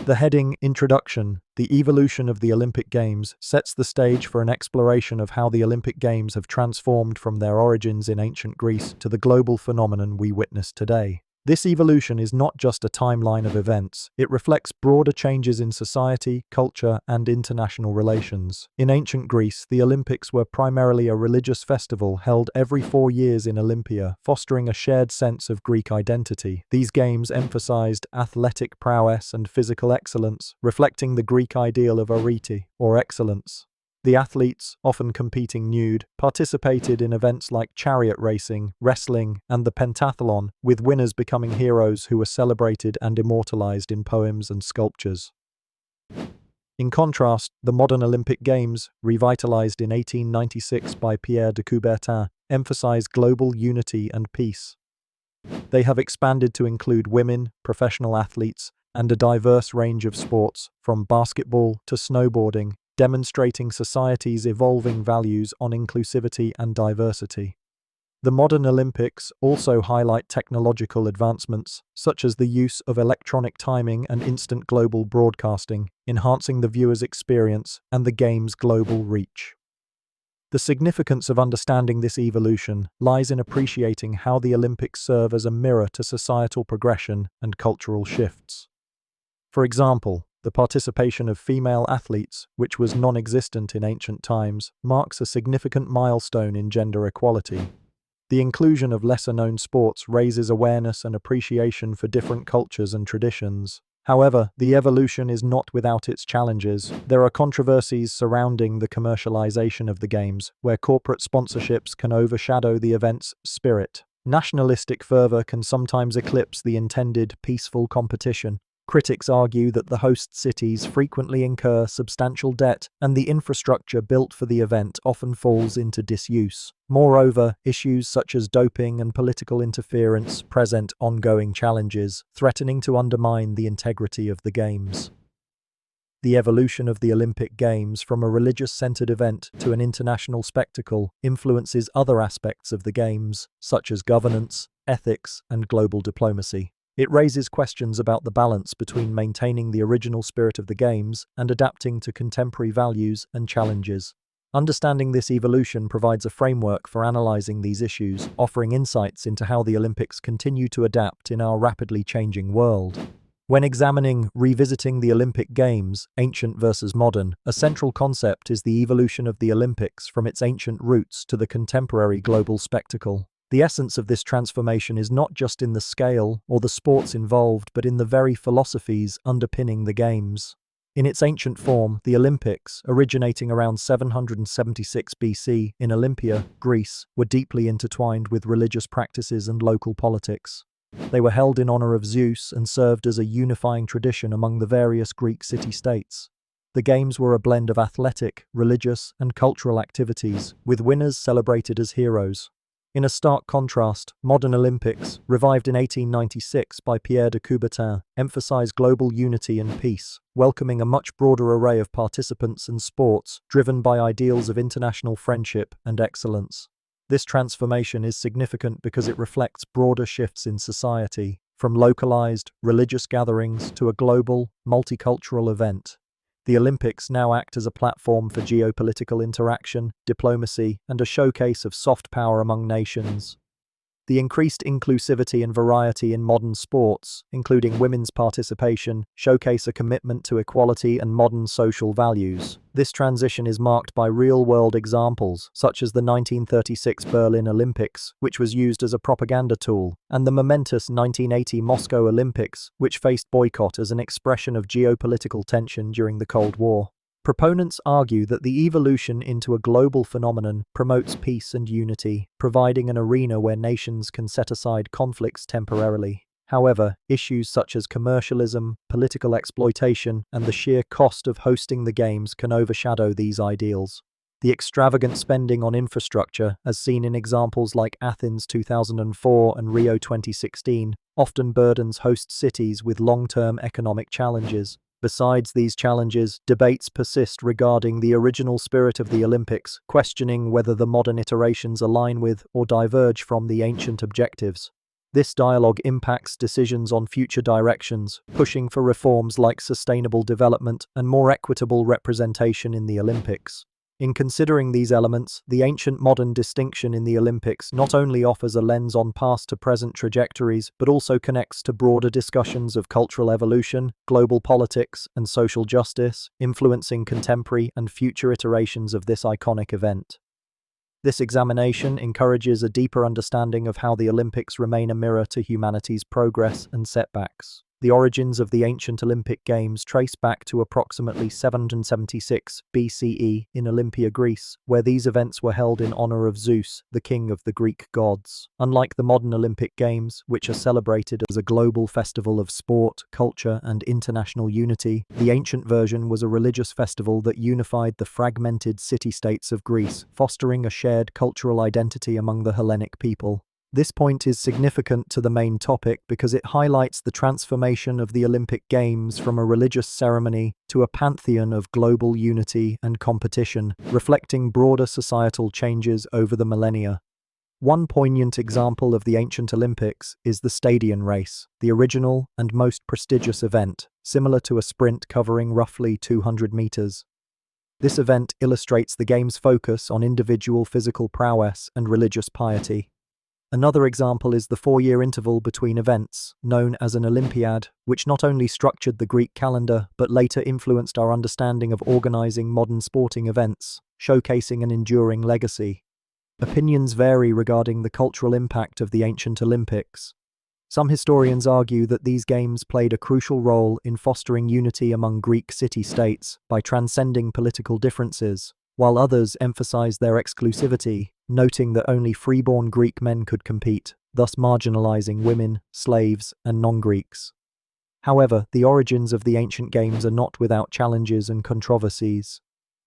The heading, Introduction, the evolution of the Olympic Games, sets the stage for an exploration of how the Olympic Games have transformed from their origins in ancient Greece to the global phenomenon we witness today. This evolution is not just a timeline of events, it reflects broader changes in society, culture, and international relations. In ancient Greece, the Olympics were primarily a religious festival held every 4 years in Olympia, fostering a shared sense of Greek identity. These games emphasized athletic prowess and physical excellence, reflecting the Greek ideal of arete, or excellence. The athletes, often competing nude, participated in events like chariot racing, wrestling, and the pentathlon, with winners becoming heroes who were celebrated and immortalized in poems and sculptures. In contrast, the modern Olympic Games, revitalized in 1896 by Pierre de Coubertin, emphasize global unity and peace. They have expanded to include women, professional athletes, and a diverse range of sports, from basketball to snowboarding, demonstrating society's evolving values on inclusivity and diversity. The modern Olympics also highlight technological advancements, such as the use of electronic timing and instant global broadcasting, enhancing the viewer's experience and the game's global reach. The significance of understanding this evolution lies in appreciating how the Olympics serve as a mirror to societal progression and cultural shifts. For example, the participation of female athletes, which was non-existent in ancient times, marks a significant milestone in gender equality. The inclusion of lesser-known sports raises awareness and appreciation for different cultures and traditions. However, the evolution is not without its challenges. There are controversies surrounding the commercialization of the Games, where corporate sponsorships can overshadow the event's spirit. Nationalistic fervor can sometimes eclipse the intended peaceful competition. Critics argue that the host cities frequently incur substantial debt, and the infrastructure built for the event often falls into disuse. Moreover, issues such as doping and political interference present ongoing challenges, threatening to undermine the integrity of the Games. The evolution of the Olympic Games from a religious-centered event to an international spectacle influences other aspects of the Games, such as governance, ethics, and global diplomacy. It raises questions about the balance between maintaining the original spirit of the Games and adapting to contemporary values and challenges. Understanding this evolution provides a framework for analyzing these issues, offering insights into how the Olympics continue to adapt in our rapidly changing world. When examining Revisiting the Olympic Games, Ancient versus Modern, a central concept is the evolution of the Olympics from its ancient roots to the contemporary global spectacle. The essence of this transformation is not just in the scale or the sports involved, but in the very philosophies underpinning the Games. In its ancient form, the Olympics, originating around 776 BC in Olympia, Greece, were deeply intertwined with religious practices and local politics. They were held in honor of Zeus and served as a unifying tradition among the various Greek city-states. The Games were a blend of athletic, religious, and cultural activities, with winners celebrated as heroes. In a stark contrast, modern Olympics, revived in 1896 by Pierre de Coubertin, emphasize global unity and peace, welcoming a much broader array of participants and sports driven by ideals of international friendship and excellence. This transformation is significant because it reflects broader shifts in society, from localized, religious gatherings to a global, multicultural event. The Olympics now act as a platform for geopolitical interaction, diplomacy, and a showcase of soft power among nations. The increased inclusivity and variety in modern sports, including women's participation, showcase a commitment to equality and modern social values. This transition is marked by real-world examples, such as the 1936 Berlin Olympics, which was used as a propaganda tool, and the momentous 1980 Moscow Olympics, which faced boycott as an expression of geopolitical tension during the Cold War. Proponents argue that the evolution into a global phenomenon promotes peace and unity, providing an arena where nations can set aside conflicts temporarily. However, issues such as commercialism, political exploitation, and the sheer cost of hosting the Games can overshadow these ideals. The extravagant spending on infrastructure, as seen in examples like Athens 2004 and Rio 2016, often burdens host cities with long-term economic challenges. Besides these challenges, debates persist regarding the original spirit of the Olympics, questioning whether the modern iterations align with or diverge from the ancient objectives. This dialogue impacts decisions on future directions, pushing for reforms like sustainable development and more equitable representation in the Olympics. In considering these elements, the ancient-modern distinction in the Olympics not only offers a lens on past to present trajectories, but also connects to broader discussions of cultural evolution, global politics, and social justice, influencing contemporary and future iterations of this iconic event. This examination encourages a deeper understanding of how the Olympics remain a mirror to humanity's progress and setbacks. The origins of the ancient Olympic Games trace back to approximately 776 BCE in Olympia, Greece, where these events were held in honor of Zeus, the king of the Greek gods. Unlike the modern Olympic Games, which are celebrated as a global festival of sport, culture, and international unity, the ancient version was a religious festival that unified the fragmented city-states of Greece, fostering a shared cultural identity among the Hellenic people. This point is significant to the main topic because it highlights the transformation of the Olympic Games from a religious ceremony to a pantheon of global unity and competition, reflecting broader societal changes over the millennia. One poignant example of the ancient Olympics is the stadion race, the original and most prestigious event, similar to a sprint covering roughly 200 meters. This event illustrates the game's focus on individual physical prowess and religious piety. Another example is the 4-year interval between events, known as an Olympiad, which not only structured the Greek calendar but later influenced our understanding of organizing modern sporting events, showcasing an enduring legacy. Opinions vary regarding the cultural impact of the ancient Olympics. Some historians argue that these games played a crucial role in fostering unity among Greek city-states by transcending political differences, while others emphasize their exclusivity, noting that only freeborn Greek men could compete, thus marginalizing women, slaves, and non-Greeks. However, the origins of the ancient games are not without challenges and controversies.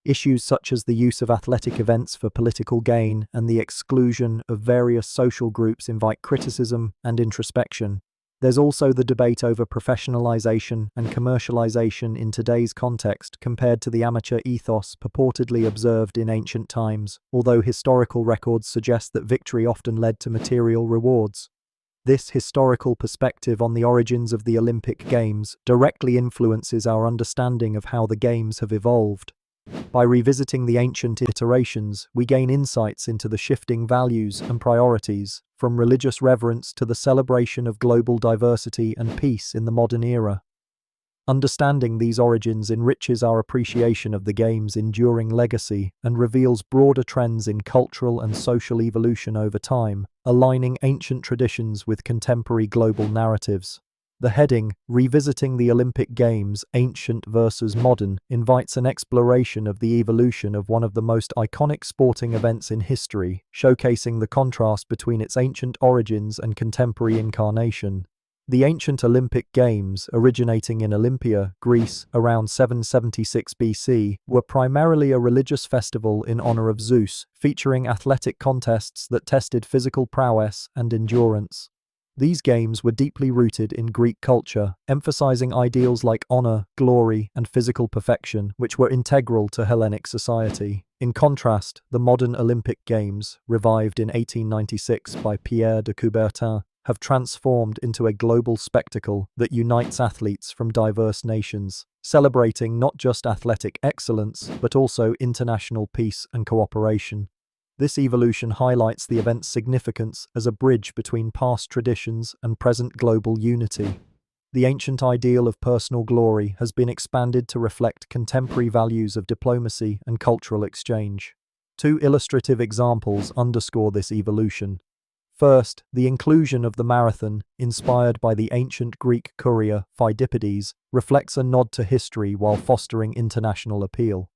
Issues such as the use of athletic events for political gain and the exclusion of various social groups invite criticism and introspection. There's also the debate over professionalization and commercialization in today's context compared to the amateur ethos purportedly observed in ancient times, although historical records suggest that victory often led to material rewards. This historical perspective on the origins of the Olympic Games directly influences our understanding of how the Games have evolved. By revisiting the ancient iterations, we gain insights into the shifting values and priorities, from religious reverence to the celebration of global diversity and peace in the modern era. Understanding these origins enriches our appreciation of the Games' enduring legacy and reveals broader trends in cultural and social evolution over time, aligning ancient traditions with contemporary global narratives. The heading, Revisiting the Olympic Games, Ancient versus Modern, invites an exploration of the evolution of one of the most iconic sporting events in history, showcasing the contrast between its ancient origins and contemporary incarnation. The ancient Olympic Games, originating in Olympia, Greece, around 776 BC, were primarily a religious festival in honor of Zeus, featuring athletic contests that tested physical prowess and endurance. These games were deeply rooted in Greek culture, emphasizing ideals like honor, glory, and physical perfection, which were integral to Hellenic society. In contrast, the modern Olympic Games, revived in 1896 by Pierre de Coubertin, have transformed into a global spectacle that unites athletes from diverse nations, celebrating not just athletic excellence, but also international peace and cooperation. This evolution highlights the event's significance as a bridge between past traditions and present global unity. The ancient ideal of personal glory has been expanded to reflect contemporary values of diplomacy and cultural exchange. Two illustrative examples underscore this evolution. First, the inclusion of the marathon, inspired by the ancient Greek courier Phidippides, reflects a nod to history while fostering international appeal.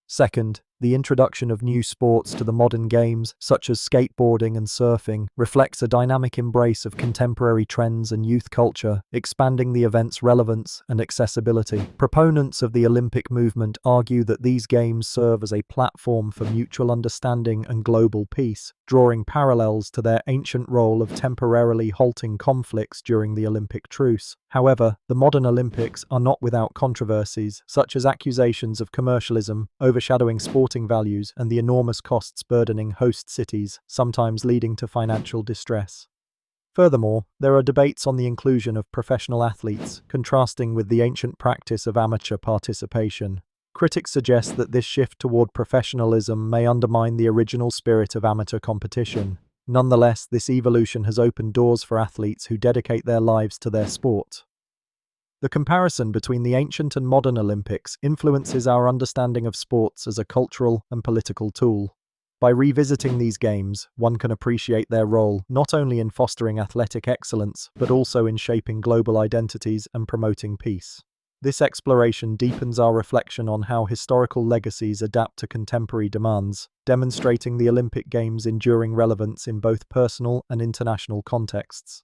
Second, the introduction of new sports to the modern games, such as skateboarding and surfing, reflects a dynamic embrace of contemporary trends and youth culture, expanding the event's relevance and accessibility. Proponents of the Olympic movement argue that these games serve as a platform for mutual understanding and global peace, drawing parallels to their ancient role of temporarily halting conflicts during the Olympic truce. However, the modern Olympics are not without controversies, such as accusations of commercialism, overshadowing sporting values, and the enormous costs burdening host cities, sometimes leading to financial distress. Furthermore, there are debates on the inclusion of professional athletes, contrasting with the ancient practice of amateur participation. Critics suggest that this shift toward professionalism may undermine the original spirit of amateur competition. Nonetheless, this evolution has opened doors for athletes who dedicate their lives to their sport. The comparison between the ancient and modern Olympics influences our understanding of sports as a cultural and political tool. By revisiting these games, one can appreciate their role not only in fostering athletic excellence, but also in shaping global identities and promoting peace. This exploration deepens our reflection on how historical legacies adapt to contemporary demands, demonstrating the Olympic Games' enduring relevance in both personal and international contexts.